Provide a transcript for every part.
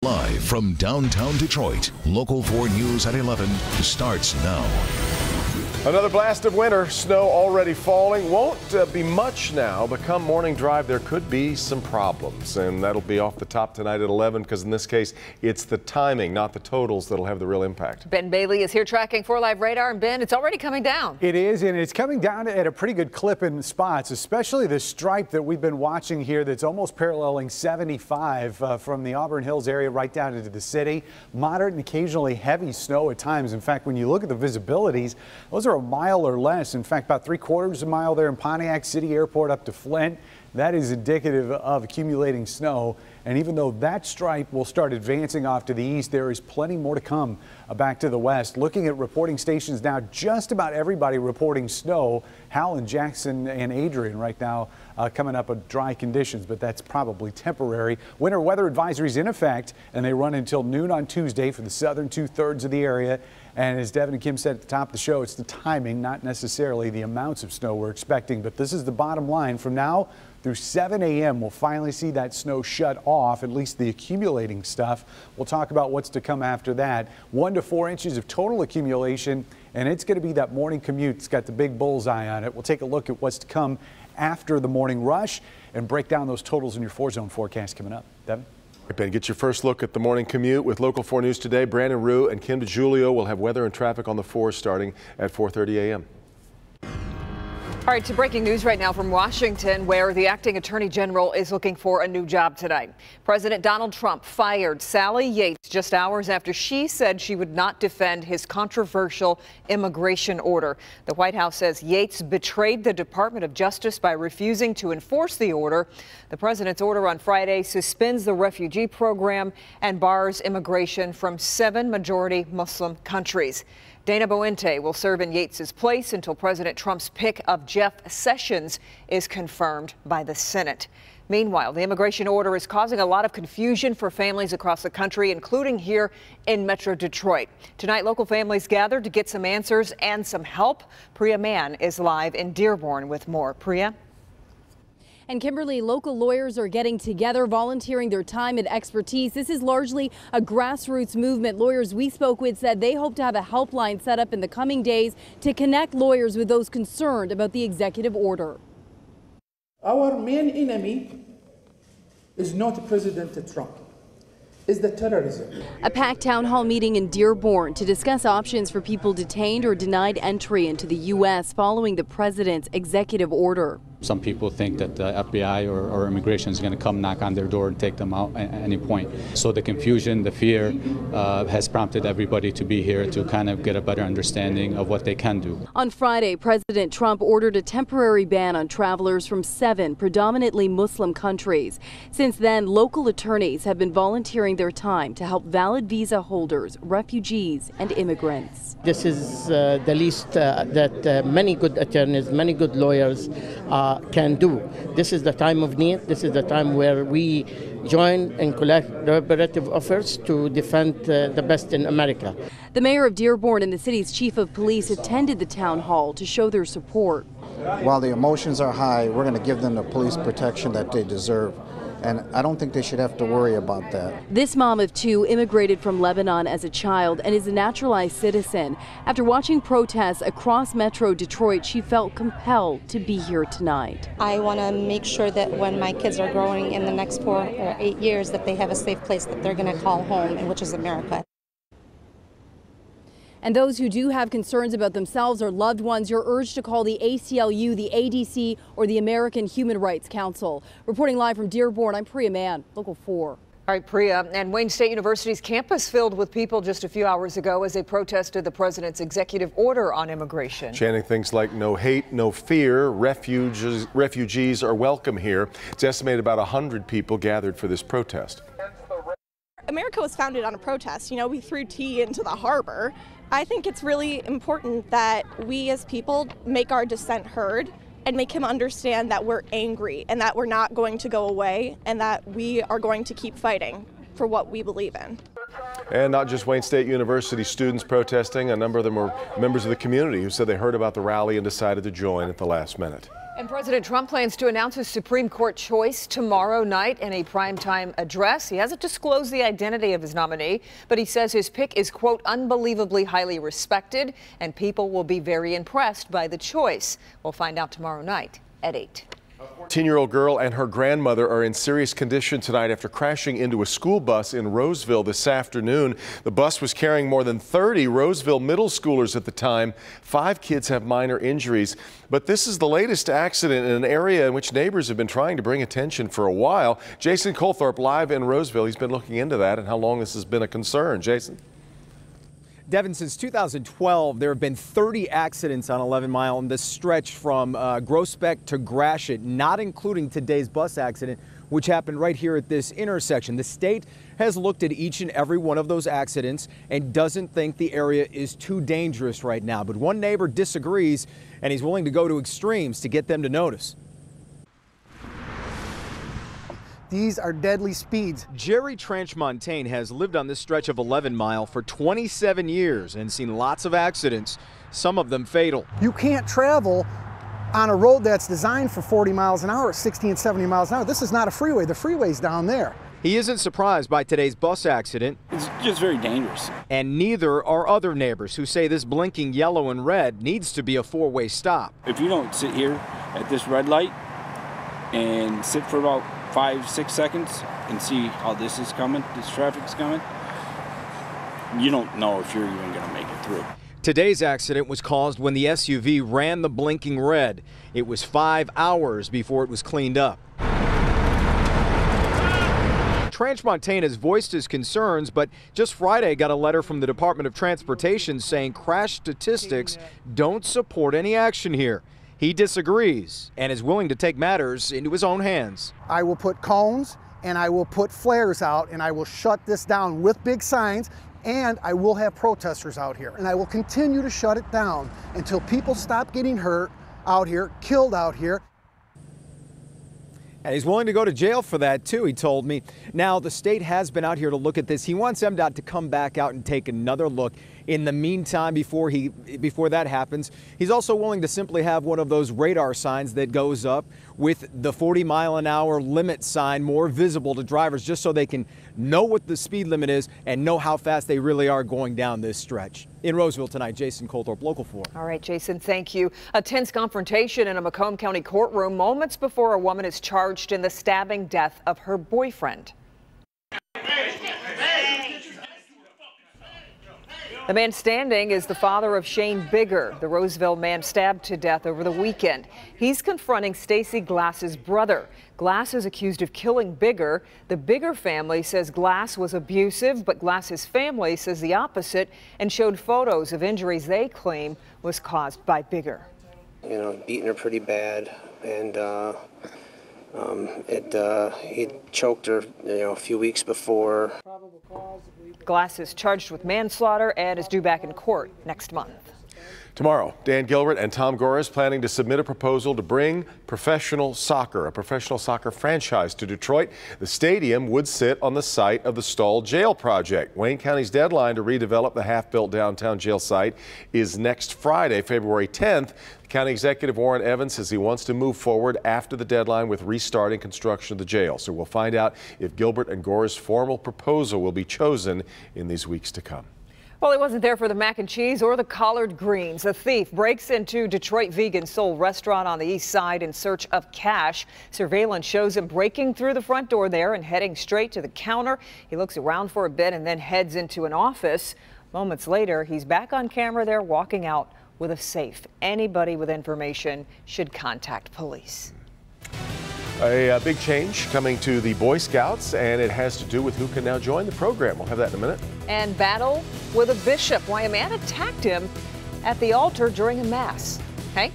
Live from downtown Detroit, Local 4 News at 11 starts now. Another blast of winter, snow already falling. Won't be much now, but come morning drive, there could be some problems. And that'll be off the top tonight at 11, because in this case, it's the timing, not the totals, that'll have the real impact. Ben Bailey is here tracking 4 Live radar. And Ben, it's already coming down. It is, and it's coming down at a pretty good clip in spots, especially the stripe that we've been watching here that's almost paralleling 75 from the Auburn Hills area right down into the city. Moderate and occasionally heavy snow at times. In fact, when you look at the visibilities, those are a mile or less. In fact, about 3/4 of a mile there in Pontiac City Airport up to Flint. That is indicative of accumulating snow. And even though that stripe will start advancing off to the east, there is plenty more to come back to the west. Looking at reporting stations now, just about everybody reporting snow. Hal and Jackson and Adrian right now coming up with dry conditions, but that's probably temporary. Winter weather advisories in effect, and they run until noon on Tuesday for the southern 2/3 of the area. And as Devin and Kim said at the top of the show, it's the timing, not necessarily the amounts of snow we're expecting. But this is the bottom line. From now through 7 a.m., we'll finally see that snow shut off, at least the accumulating stuff. We'll talk about what's to come after that. 1 to 4 inches of total accumulation, and it's going to be that morning commute. It's got the big bullseye on it. We'll take a look at what's to come after the morning rush and break down those totals in your 4-zone forecast coming up. Devin? Ben, get your first look at the morning commute with Local 4 News today. Brandon Rue and Kim DeJulio will have weather and traffic on the 4 starting at 4:30 a.m. All right, to breaking news right now from Washington, where the acting attorney general is looking for a new job tonight. President Donald Trump fired Sally Yates just hours after she said she would not defend his controversial immigration order. The White House says Yates betrayed the Department of Justice by refusing to enforce the order. The president's order on Friday suspends the refugee program and bars immigration from 7 majority Muslim countries. Dana Boente will serve in Yates's place until President Trump's pick of Jeff Sessions is confirmed by the Senate. Meanwhile, the immigration order is causing a lot of confusion for families across the country, including here in Metro Detroit. Tonight, local families gathered to get some answers and some help. Priya Mann is live in Dearborn with more. Priya? And Kimberly, local lawyers are getting together, volunteering their time and expertise. This is largely a grassroots movement. Lawyers we spoke with said they hope to have a helpline set up in the coming days to connect lawyers with those concerned about the executive order. Our main enemy is not President Trump. Is the terrorism. A packed town hall meeting in Dearborn to discuss options for people detained or denied entry into the U.S. following the president's executive order. Some people think that the FBI or immigration is going to come knock on their door and take them out at any point. So the confusion, the fear has prompted everybody to be here to kind of get a better understanding of what they can do. On Friday, President Trump ordered a temporary ban on travelers from 7 predominantly Muslim countries. Since then, local attorneys have been volunteering their time to help valid visa holders, refugees, and immigrants. This is the least that many good attorneys, many good lawyers can do. This is the time of need. This is the time where we join and collect collaborative efforts to defend the best in America. The mayor of Dearborn and the city's chief of police attended the town hall to show their support. While the emotions are high, we're going to give them the police protection that they deserve. And I don't think they should have to worry about that. This mom of 2 immigrated from Lebanon as a child and is a naturalized citizen. After watching protests across Metro Detroit, she felt compelled to be here tonight. I want to make sure that when my kids are growing in the next 4 or 8 years, that they have a safe place that they're going to call home, and which is America. And those who do have concerns about themselves or loved ones, you're urged to call the ACLU, the ADC, or the American Human Rights Council. Reporting live from Dearborn, I'm Priya Mann, Local 4. All right, Priya. And Wayne State University's campus filled with people just a few hours ago as they protested the president's executive order on immigration. Chanting things like no hate, no fear, refugees are welcome here. It's estimated about 100 people gathered for this protest. America was founded on a protest. You know, we threw tea into the harbor. I think it's really important that we as people make our dissent heard and make him understand that we're angry and that we're not going to go away and that we are going to keep fighting for what we believe in. And not just Wayne State University students protesting, a number of them were members of the community who said they heard about the rally and decided to join at the last minute. And President Trump plans to announce his Supreme Court choice tomorrow night in a primetime address. He hasn't disclosed the identity of his nominee, but he says his pick is, quote, unbelievably highly respected, and people will be very impressed by the choice. We'll find out tomorrow night at 8. A 14-year-old girl and her grandmother are in serious condition tonight after crashing into a school bus in Roseville this afternoon. The bus was carrying more than 30 Roseville middle schoolers at the time. 5 kids have minor injuries. But this is the latest accident in an area in which neighbors have been trying to bring attention for a while. Jason Colthorpe live in Roseville. He's been looking into that and how long this has been a concern. Jason? Devin, since 2012, there have been 30 accidents on 11 Mile in this stretch from Groesbeck to Gratiot, not including today's bus accident, which happened right here at this intersection. The state has looked at each and every one of those accidents and doesn't think the area is too dangerous right now. But one neighbor disagrees, and he's willing to go to extremes to get them to notice. These are deadly speeds. Jerry Tranchmontaine has lived on this stretch of 11 Mile for 27 years and seen lots of accidents, some of them fatal. You can't travel on a road that's designed for 40 miles an hour, 60 and 70 miles an hour. This is not a freeway. The freeway's down there. He isn't surprised by today's bus accident. It's just very dangerous. And neither are other neighbors who say this blinking yellow and red needs to be a four-way stop. If you don't sit here at this red light and sit for about 5-6 seconds and see how this is coming, this traffic's coming, you don't know if you're even going to make it through. Today's accident was caused when the SUV ran the blinking red. It was 5 hours before it was cleaned up. Tranchmontaine has voiced his concerns, but just Friday got a letter from the Department of Transportation saying crash statistics don't support any action here. He disagrees and is willing to take matters into his own hands. I will put cones and I will put flares out and I will shut this down with big signs, and I will have protesters out here. And I will continue to shut it down until people stop getting hurt out here, killed out here. And he's willing to go to jail for that too, he told me. Now, the state has been out here to look at this. He wants MDOT to come back out and take another look. In the meantime, before that happens, he's also willing to simply have one of those radar signs that goes up with the 40-mile-an-hour limit sign more visible to drivers, just so they can know what the speed limit is and know how fast they really are going down this stretch. In Roseville tonight, Jason Colthorpe, Local 4. All right, Jason, thank you. A tense confrontation in a Macomb County courtroom moments before a woman is charged in the stabbing death of her boyfriend. The man standing is the father of Shane Bigger, the Roseville man stabbed to death over the weekend. He's confronting Stacy Glass's brother. Glass is accused of killing Bigger. The Bigger family says Glass was abusive, but Glass's family says the opposite and showed photos of injuries they claim was caused by Bigger. You know, beating her pretty bad, and he choked her, a few weeks before. Glass is charged with manslaughter and is due back in court next month. Tomorrow, Dan Gilbert and Tom Gores planning to submit a proposal to bring professional soccer, a professional soccer franchise to Detroit. The stadium would sit on the site of the stalled jail project. Wayne County's deadline to redevelop the half-built downtown jail site is next Friday, February 10th. County Executive Warren Evans says he wants to move forward after the deadline with restarting construction of the jail. So we'll find out if Gilbert and Gore's formal proposal will be chosen in these weeks to come. Well, he wasn't there for the mac and cheese or the collard greens. A thief breaks into Detroit Vegan Soul restaurant on the east side in search of cash. Surveillance shows him breaking through the front door there and heading straight to the counter. He looks around for a bit and then heads into an office. Moments later, he's back on camera there walking out with a safe. Anybody with information should contact police. A big change coming to the Boy Scouts, and it has to do with who can now join the program. We'll have that in a minute. And battle with a bishop. Why a man attacked him at the altar during a mass. Hank?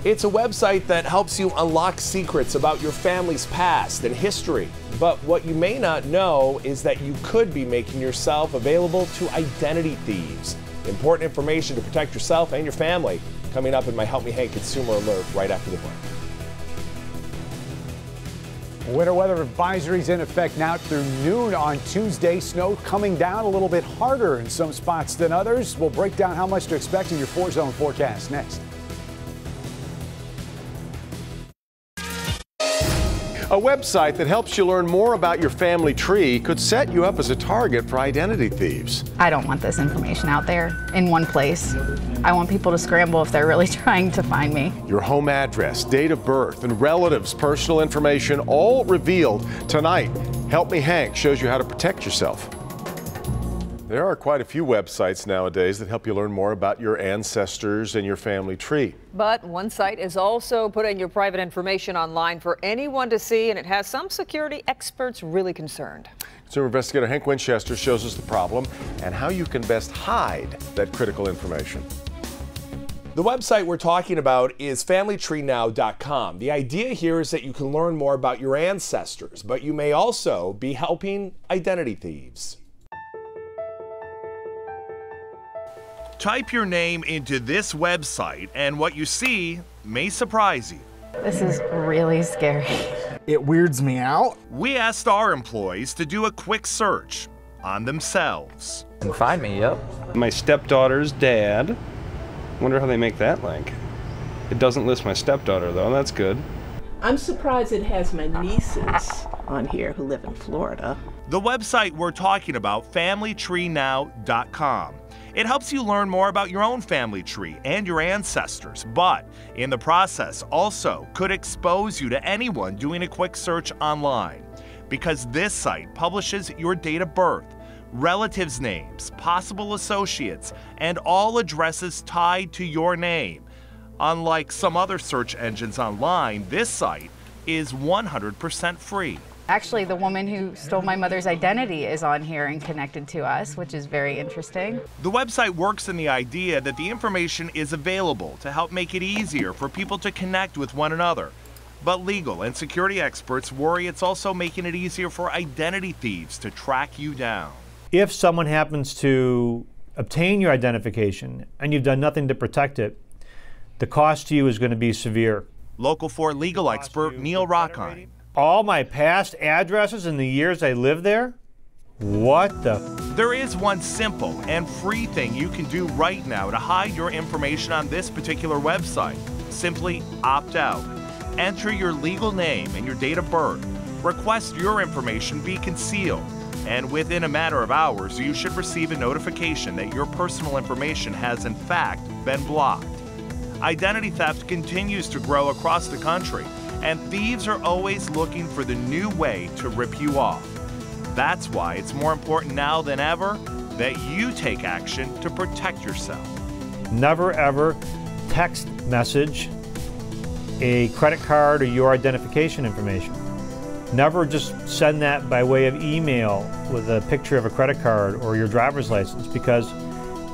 It's a website that helps you unlock secrets about your family's past and history. But what you may not know is that you could be making yourself available to identity thieves. Important information to protect yourself and your family. Coming up in my Help Me Hank Consumer Alert right after the break. Winter weather advisories in effect now through noon on Tuesday. Snow coming down a little bit harder in some spots than others. We'll break down how much to expect in your 4-zone forecast next. A website that helps you learn more about your family tree could set you up as a target for identity thieves. I don't want this information out there in one place. I want people to scramble if they're really trying to find me. Your home address, date of birth, and relatives' personal information all revealed tonight. Help Me Hank shows you how to protect yourself. There are quite a few websites nowadays that help you learn more about your ancestors and your family tree. But one site is also putting your private information online for anyone to see, and it has some security experts really concerned. Consumer investigator Hank Winchester shows us the problem and how you can best hide that critical information. The website we're talking about is familytreenow.com. The idea here is that you can learn more about your ancestors, but you may also be helping identity thieves. Type your name into this website and what you see may surprise you. This is really scary. It weirds me out. We asked our employees to do a quick search on themselves. You can find me, yep. My stepdaughter's dad. Wonder how they make that link. It doesn't list my stepdaughter though, that's good. I'm surprised it has my nieces on here who live in Florida. The website we're talking about, familytreenow.com. It helps you learn more about your own family tree and your ancestors, but in the process also could expose you to anyone doing a quick search online, because this site publishes your date of birth, relatives' names, possible associates, and all addresses tied to your name. Unlike some other search engines online, this site is 100% free. Actually, the woman who stole my mother's identity is on here and connected to us, which is very interesting. The website works in the idea that the information is available to help make it easier for people to connect with one another. But legal and security experts worry it's also making it easier for identity thieves to track you down. If someone happens to obtain your identification and you've done nothing to protect it, the cost to you is going to be severe. Local 4 legal expert Neil Rockheim. All my past addresses in the years I lived there? What the? There is one simple and free thing you can do right now to hide your information on this particular website. Simply opt out. Enter your legal name and your date of birth. Request your information be concealed. And within a matter of hours, you should receive a notification that your personal information has in fact been blocked. Identity theft continues to grow across the country, and thieves are always looking for the new way to rip you off. That's why it's more important now than ever that you take action to protect yourself. Never ever text message a credit card or your identification information. Never just send that by way of email with a picture of a credit card or your driver's license, because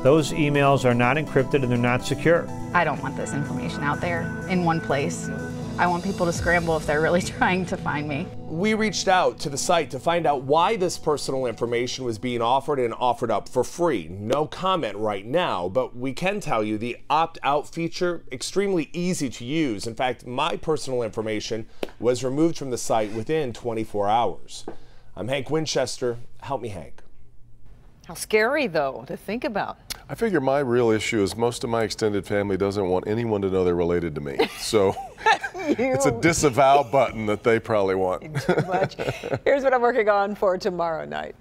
those emails are not encrypted and they're not secure. I don't want this information out there in one place. I want people to scramble if they're really trying to find me. We reached out to the site to find out why this personal information was being offered and offered up for free. No comment right now, but we can tell you the opt-out feature, extremely easy to use. In fact, my personal information was removed from the site within 24 hours. I'm Hank Winchester. Help me, Hank. How scary, though, to think about. I figure my real issue is most of my extended family doesn't want anyone to know they're related to me. So it's a disavow button that they probably want. Too much. Here's what I'm working on for tomorrow night.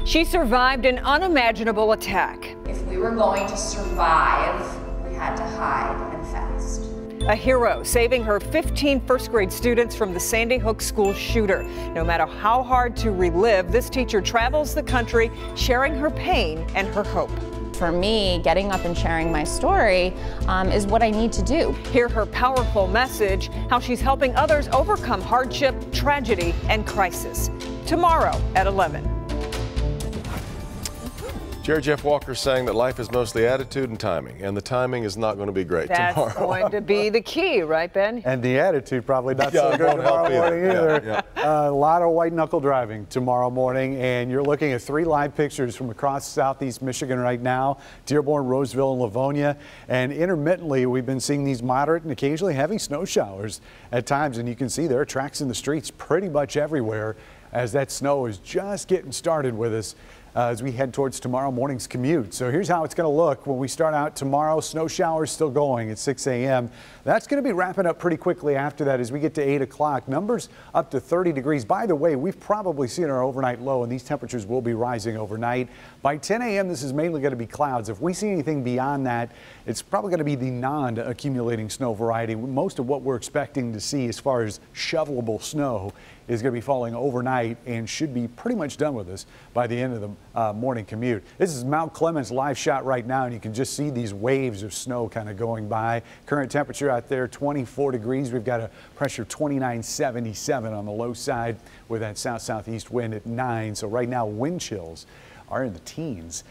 She survived an unimaginable attack. If we were going to survive, we had to hide and fast. A hero saving her 15 first-grade students from the Sandy Hook school shooter. No matter how hard to relive, this teacher travels the country sharing her pain and her hope. For me, getting up and sharing my story is what I need to do. Hear her powerful message, how she's helping others overcome hardship, tragedy, and crisis. Tomorrow at 11. Jerry Jeff Walker saying that life is mostly attitude and timing, and the timing is not going to be great tomorrow. That's going to be the key, right, Ben? And the attitude probably not so good tomorrow morning either. A lot of white knuckle driving tomorrow morning, and you're looking at 3 live pictures from across southeast Michigan right now: Dearborn, Roseville, and Livonia. And intermittently, we've been seeing these moderate and occasionally heavy snow showers at times, and you can see there are tracks in the streets pretty much everywhere as that snow is just getting started with us as we head towards tomorrow morning's commute. So here's how it's going to look when we start out tomorrow. Snow showers still going at 6 a.m. That's going to be wrapping up pretty quickly after that as we get to 8 o'clock. Numbers up to 30 degrees. By the way, we've probably seen our overnight low, and these temperatures will be rising overnight. By 10 a.m., this is mainly going to be clouds. If we see anything beyond that, it's probably going to be the non-accumulating snow variety. Most of what we're expecting to see as far as shovelable snow is going to be falling overnight and should be pretty much done with us by the end of the morning commute. This is Mount Clemens live shot right now, and you can just see these waves of snow kind of going by. Current temperature out there, 24 degrees. We've got a pressure of 29.77 on the low side with that south-southeast wind at 9. So right now, wind chills are in the teens,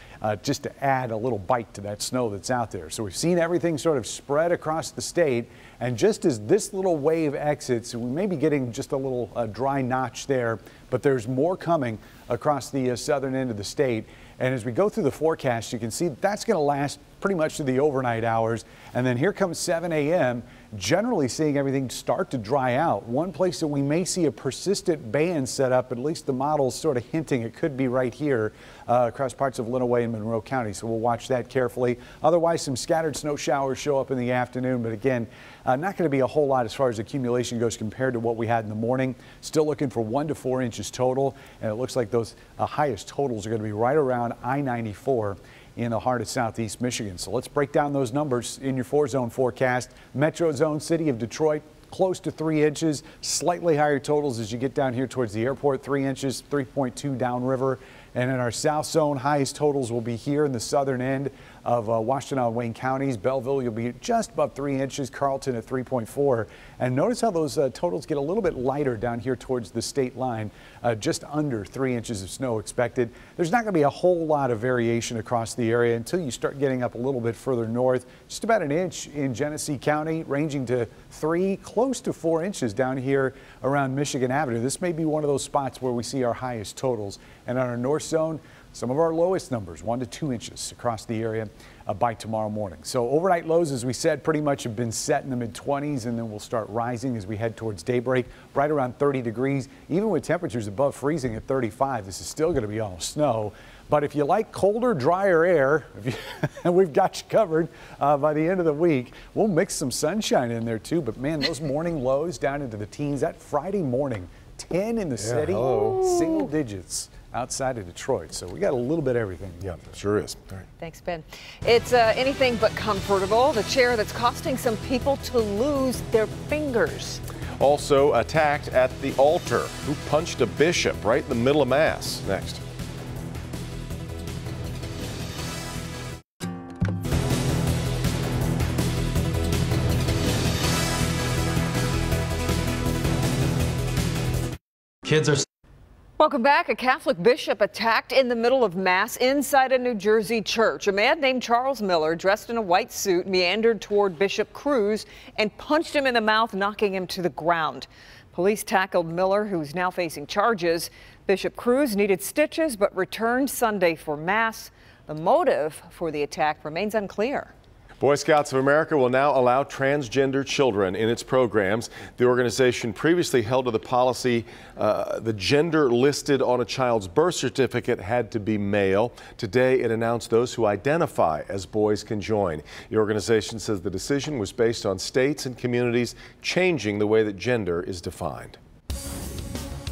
just to add a little bite to that snow that's out there. So we've seen everything sort of spread across the state, and just as this little wave exits, we may be getting just a little dry notch there, but there's more coming across the southern end of the state. And as we go through the forecast, you can see that's going to last pretty much to the overnight hours. And then here comes 7 a.m., generally seeing everything start to dry out. One place that we may see a persistent band set up, at least the model's sort of hinting it could be right here across parts of Lenawee and Monroe County. So we'll watch that carefully. Otherwise, some scattered snow showers show up in the afternoon. But again, not going to be a whole lot as far as accumulation goes compared to what we had in the morning. Still looking for 1 to 4 inches total. And it looks like those highest totals are going to be right around I-94 in the heart of southeast Michigan. So let's break down those numbers in your 4-zone forecast. Metro zone, city of Detroit, close to 3 inches, slightly higher totals as you get down here towards the airport, 3 inches, 3.2 downriver. And in our south zone, highest totals will be here in the southern end of Washington and Wayne counties. Belleville, you'll be just above 3 inches. Carlton at 3.4. And notice how those totals get a little bit lighter down here towards the state line. Just under 3 inches of snow expected. There's not going to be a whole lot of variation across the area until you start getting up a little bit further north. Just about an inch in Genesee County, ranging to 3, close to 4 inches down here around Michigan Avenue. This may be one of those spots where we see our highest totals. And on our north zone, some of our lowest numbers, 1 to 2 inches across the area by tomorrow morning. So overnight lows, as we said, pretty much have been set in the mid-20s, and then we'll start rising as we head towards daybreak, right around 30 degrees. Even with temperatures above freezing at 35, this is still going to be all snow. But if you like colder, drier air, we've got you covered by the end of the week. We'll mix some sunshine in there too, but man, those morning lows down into the teens. That Friday morning, 10 in the city, single digits outside of Detroit. So we got a little bit of everything. Yeah, sure is. All right. Thanks, Ben. It's anything but comfortable. The chair that's costing some people to lose their fingers. Also attacked at the altar. Who punched a bishop right in the middle of Mass? Next. Kids are. Welcome back. A Catholic bishop attacked in the middle of Mass inside a New Jersey church. A man named Charles Miller, dressed in a white suit, meandered toward Bishop Cruz and punched him in the mouth, knocking him to the ground. Police tackled Miller, who's now facing charges. Bishop Cruz needed stitches but returned Sunday for Mass. The motive for the attack remains unclear. Boy Scouts of America will now allow transgender children in its programs. The organization previously held to the policy the gender listed on a child's birth certificate had to be male. Today it announced those who identify as boys can join. The organization says the decision was based on states and communities changing the way that gender is defined.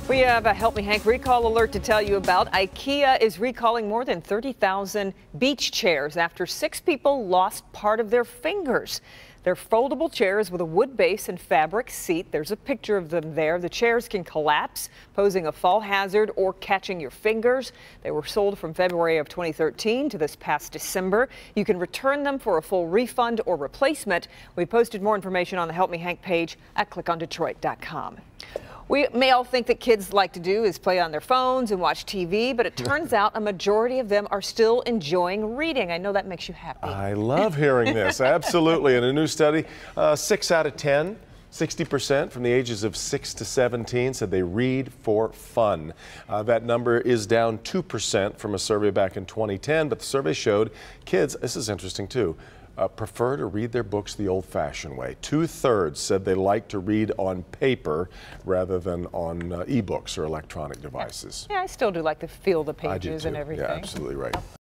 We have a Help Me Hank recall alert to tell you about. IKEA is recalling more than 30,000 beach chairs after 6 people lost part of their fingers. They're foldable chairs with a wood base and fabric seat. There's a picture of them there. The chairs can collapse, posing a fall hazard or catching your fingers. They were sold from February of 2013 to this past December. You can return them for a full refund or replacement. We posted more information on the Help Me Hank page at clickondetroit.com. We may all think that kids like to do is play on their phones and watch TV, but it turns out a majority of them are still enjoying reading. I know that makes you happy. I love hearing this, absolutely. In a new study, 6 out of 10, 60% from the ages of 6 to 17 said they read for fun. That number is down 2% from a survey back in 2010, but the survey showed kids, this is interesting too, prefer to read their books the old-fashioned way. 2/3 said they like to read on paper rather than on e-books or electronic devices. Yeah, I still do like to feel the I do pages too. and everything. Yeah, absolutely right.